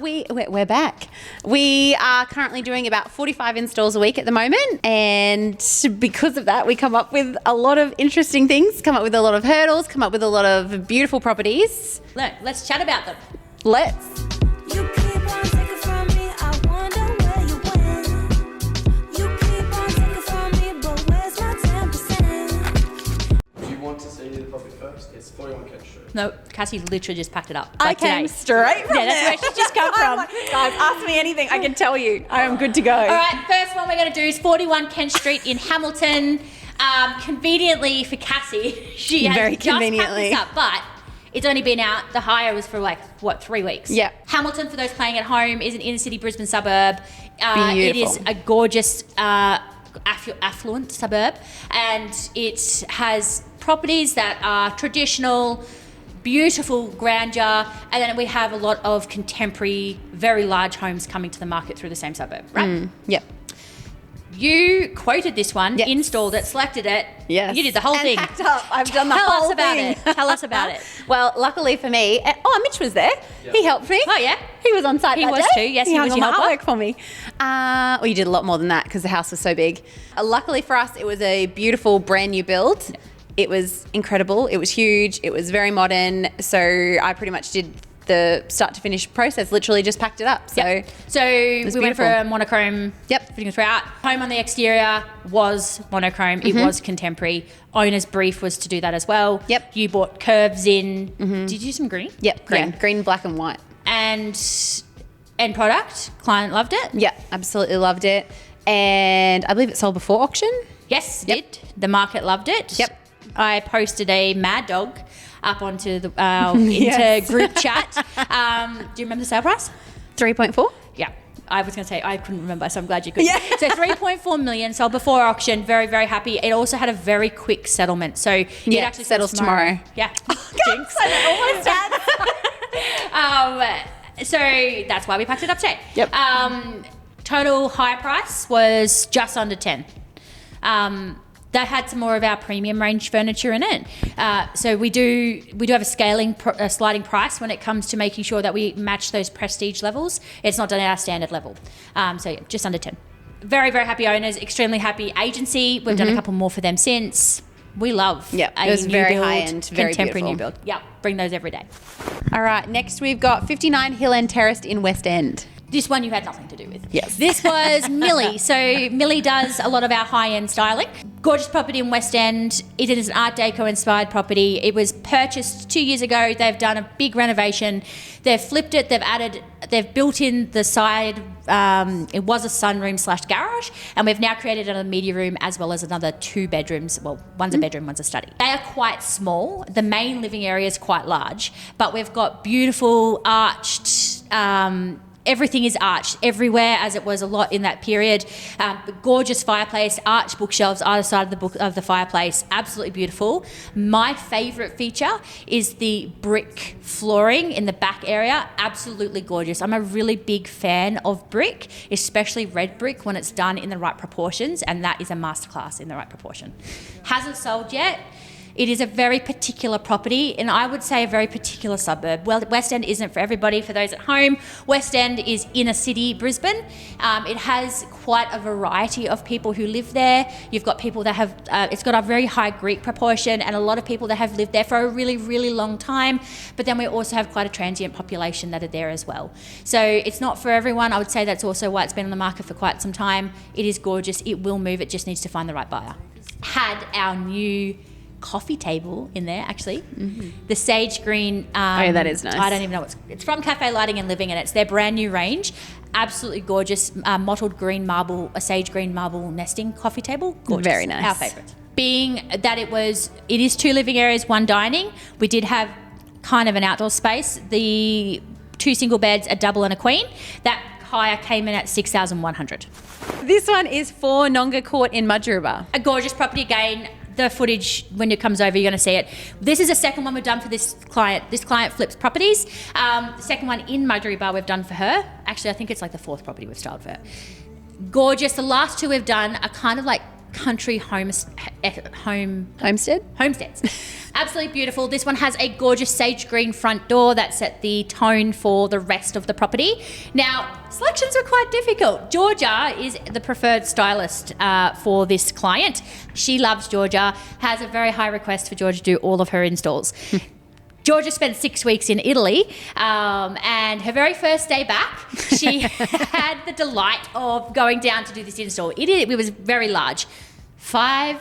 We're back. We are currently doing about 45 installs a week at the moment, and because of that, we come up with a lot of interesting things, come up with a lot of hurdles, come up with a lot of beautiful properties. Look, let's chat about them. Let's. You keep on taking from me, I wonder where you went. You keep on taking from me, but where's my 10%? Do you want to see the property first? It's 41 Kent Street. No, Cassie literally just packed it up. I like came today. straight from Yeah, that's where she's just come from. Guys, ask me anything, I can tell you. I am good to go. All right, first one we're going to do is 41 Kent Street in Hamilton. Conveniently for Cassie, she has Very just conveniently. packed this up, but it's only been out. The hire was for 3 weeks. Yeah. Hamilton, for those playing at home, is an inner city Brisbane suburb. It is Beautiful. a gorgeous affluent suburb, and it has properties that are traditional, beautiful grandeur, and then we have a lot of contemporary, very large homes coming to the market through the same suburb, right? Yep. You quoted this one, Yes. installed it, selected it. Yes. You did the whole and thing. packed up. I've done the Tell whole us about thing. it. Tell us about it. Well, luckily for me, Mitch was there. Yeah. He helped me. Oh, yeah? He was on site He that was day. too. Yes, he hung was on your my helper. artwork for me. Well, you did a lot more than that because the house was so big. Luckily for us, it was a beautiful brand new build. It was incredible. It was huge. It was very modern. So I pretty much did the start to finish process, literally just packed it up. So Yep. So we went for beautiful. a monochrome. Yep. Fitting throughout. Home on the exterior was monochrome. It was contemporary. Owner's brief was to do that as well. Yep. You bought curves in. Did you do some green? Yep, green, Yeah. green, black and white. And end product. Client loved it. Yeah, absolutely loved it. And I believe it sold before auction. Yes, it Yep. did. The market loved it. Yep. I posted a mad dog up onto the into Yes. group chat. Do you remember the sale price? 3.4. Yeah. I was going to say, I couldn't remember, so I'm glad you could. Yeah. So 3.4 million sold before auction. Very, very happy. It also had a very quick settlement. So it Yeah, actually settles tomorrow. Yeah. Jinx. Almost So that's why we packed it up today. Yep. Total high price was just under 10. That had some more of our premium range furniture in it. So we do have a sliding price when it comes to making sure that we match those prestige levels. It's not done at our standard level. So yeah, just under 10. Very, very happy owners, extremely happy agency. We've done a couple more for them since. We love Yep, a it was new very build, high-end, very contemporary new beautiful. build. Yep, bring those every day. All right, next we've got 59 Hill End Terraced in West End. This one you had nothing to do with. Yes. This was Millie. So Millie does a lot of our high-end styling. Gorgeous property in West End. It is an Art Deco inspired property. It was purchased 2 years ago. They've done a big renovation. They've flipped it. They've built in the side. It was a sunroom / garage, and we've now created another media room as well as another 2 bedrooms. Well, one's a bedroom, one's a study. They are quite small. The main living area is quite large, but we've got beautiful arched. Everything is arched everywhere, as it was a lot in that period. Gorgeous fireplace, arched bookshelves either side of the fireplace, absolutely beautiful. My favourite feature is the brick flooring in the back area, absolutely gorgeous. I'm a really big fan of brick, especially red brick when it's done in the right proportions, and that is a masterclass in the right proportion. Hasn't sold yet. It is a very particular property, and I would say a very particular suburb. Well, West End isn't for everybody. For those at home, West End is inner city Brisbane. It has quite a variety of people who live there. You've got people that have, it's got a very high Greek proportion, and a lot of people that have lived there for a really, really long time. But then we also have quite a transient population that are there as well. So it's not for everyone. I would say that's also why it's been on the market for quite some time. It is gorgeous. It will move. It just needs to find the right buyer. Had our new coffee table in there, actually. The sage green. That is nice. I don't even know it's from Cafe Lighting and Living, and it's their brand new range. Absolutely gorgeous, mottled green marble, a sage green marble nesting coffee table. Gorgeous. Very nice. Our favourite. Being that it is 2 living areas, 1 dining. We did have kind of an outdoor space. The 2 single beds, a double and a queen. That hire came in at $6,100. This one is for Nonga Court in Mudgeruba. A gorgeous property again. The footage, when it comes over, you're going to see it. This is the second one we've done for this client. This client flips properties. The second one in Mudgeruba we've done for her. Actually, I think it's like the 4th property we've styled for her. Gorgeous. The last 2 we've done are kind of like country homesteads. Absolutely beautiful. This one has a gorgeous sage green front door that set the tone for the rest of the property. Now, selections were quite difficult. Georgia is the preferred stylist for this client. She loves Georgia, has a very high request for Georgia to do all of her installs. Georgia spent 6 weeks in Italy, and her very first day back, she had the delight of going down to do this install. It was very large. Five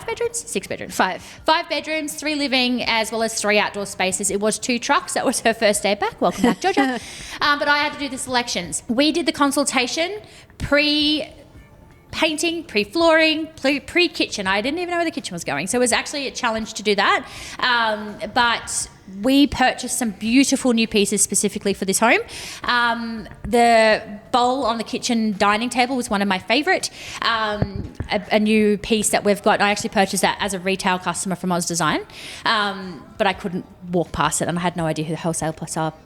bedrooms? 6 bedrooms. 5 bedrooms, 3 living, as well as 3 outdoor spaces. It was 2 trucks. That was her first day back. Welcome back, Georgia. But I had to do the selections. We did the consultation pre-painting, pre-flooring, pre-kitchen. I didn't even know where the kitchen was going. So it was actually a challenge to do that. But we purchased some beautiful new pieces specifically for this home. The bowl on the kitchen dining table was one of my favourite. A new piece that we've got. I actually purchased that as a retail customer from Oz Design, but I couldn't walk past it and I had no idea who the wholesale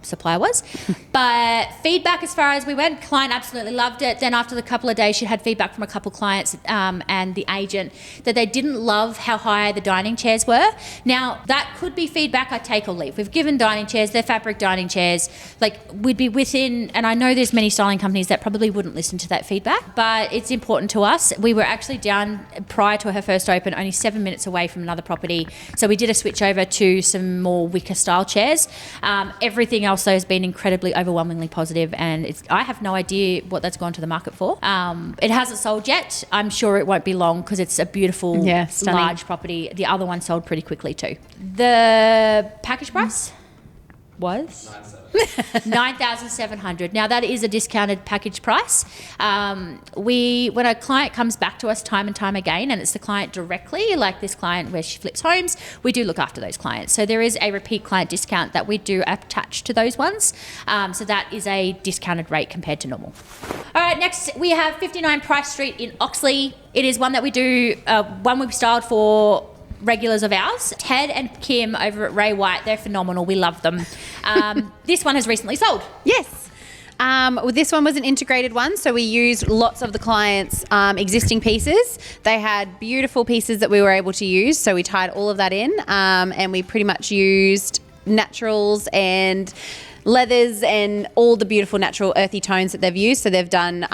supplier was. But feedback as far as we went, client absolutely loved it. Then after the couple of days, she had feedback from a couple of clients and the agent that they didn't love how high the dining chairs were. Now, that could be feedback I take or leave. We've given dining chairs, they're fabric dining chairs, like we'd be within, and I know there's many styling companies that probably wouldn't listen to that feedback, but it's important to us. We were actually down prior to her first open, only 7 minutes away from another property. So we did a switch over to some more wicker style chairs. Everything else though has been incredibly overwhelmingly positive, and I have no idea what that's gone to the market for. It hasn't sold yet. I'm sure it won't be long because it's a beautiful, large property. The other one sold pretty quickly too. The package price was $9,700. Now that is a discounted package price. When a client comes back to us time and time again, and it's the client directly, like this client where she flips homes, we do look after those clients. So there is a repeat client discount that we do attach to those ones. So that is a discounted rate compared to normal. All right, next we have 59 Price Street in Oxley. It is one that we do, one we've styled for regulars of ours. Ted and Kim over at Ray White, they're phenomenal. We love them. This one has recently sold. Yes. Well, this one was an integrated one, so we used lots of the clients' existing pieces. They had beautiful pieces that we were able to use, so we tied all of that in, and we pretty much used naturals and leathers and all the beautiful natural earthy tones that they've used. So they've done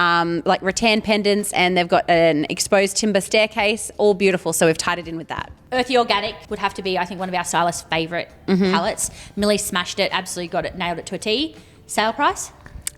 like rattan pendants, and they've got an exposed timber staircase, all beautiful. So we've tied it in with that. Earthy Organic would have to be, I think, one of our stylists' favourite palettes. Millie smashed it, absolutely got it, nailed it to a T. Sale price?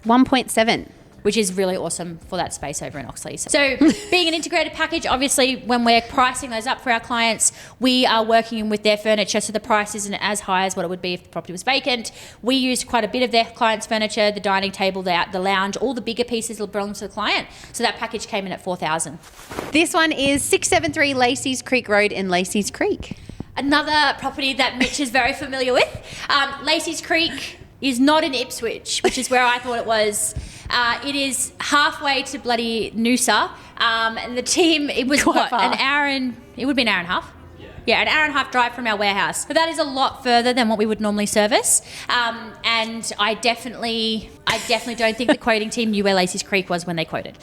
1.7. Which is really awesome for that space over in Oxley. So being an integrated package, obviously when we're pricing those up for our clients, we are working with their furniture, so the price isn't as high as what it would be if the property was vacant. We used quite a bit of their clients' furniture, the dining table, the lounge, all the bigger pieces will belong to the client. So that package came in at $4,000. This one is 673 Lacey's Creek Road in Lacey's Creek. Another property that Mitch is very familiar with. Lacey's Creek is not in Ipswich, which is where I thought it was. It is halfway to bloody Noosa, and the team, it was what, an hour and, it would be an hour and a half? Yeah, an hour and a half drive from our warehouse. But that is a lot further than what we would normally service. And I definitely don't think the quoting team knew where Lacey's Creek was when they quoted,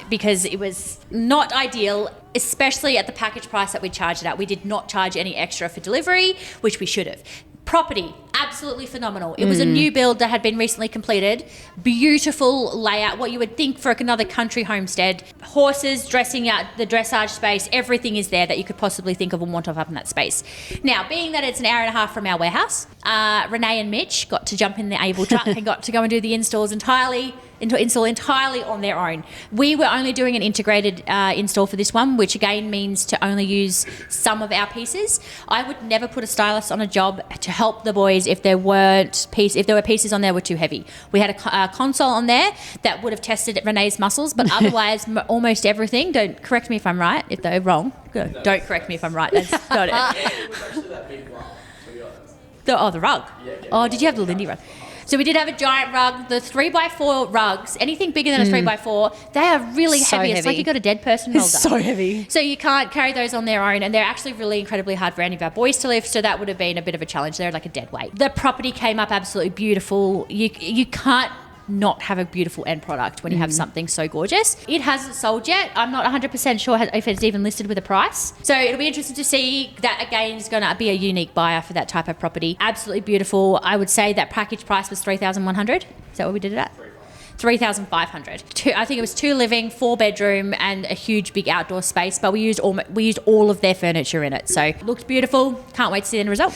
because it was not ideal, especially at the package price that we charged it at. We did not charge any extra for delivery, which we should have. Property, absolutely phenomenal. It was a new build that had been recently completed. Beautiful layout, what you would think for another country homestead. Horses, dressing out, the dressage space, everything is there that you could possibly think of and want to have in that space. Now, being that it's an hour and a half from our warehouse, Renee and Mitch got to jump in the Able truck and got to go and do the install entirely on their own. We were only doing an integrated install for this one, which again means to only use some of our pieces. I would never put a stylist on a job to help the boys if there were pieces on there were too heavy. We had a console on there that would have tested Renee's muscles, but otherwise almost everything. Don't correct me if I'm right. If they're wrong, don't correct me if I'm right. That's not it. It was actually that big rug, to be honest. The rug. Yeah, did you have the Lindy rug? So we did have a giant rug. The 3x4 rugs, anything bigger than a 3x4, they are really heavy. It's like you got a dead person rolled up. It's so heavy. So you can't carry those on their own, and they're actually really incredibly hard for any of our boys to lift, so that would have been a bit of a challenge. They're like a dead weight. The property came up absolutely beautiful. You can't not have a beautiful end product when you have something so gorgeous. It hasn't sold yet. I'm not 100% sure if it's even listed with a price. So it'll be interesting to see. That again is going to be a unique buyer for that type of property. Absolutely beautiful. I would say that package price was $3,100. Is that what we did it at? $3,500. I think it was 2 living, 4 bedroom, and a huge big outdoor space. But we used all of their furniture in it, so it looked beautiful. Can't wait to see the end result.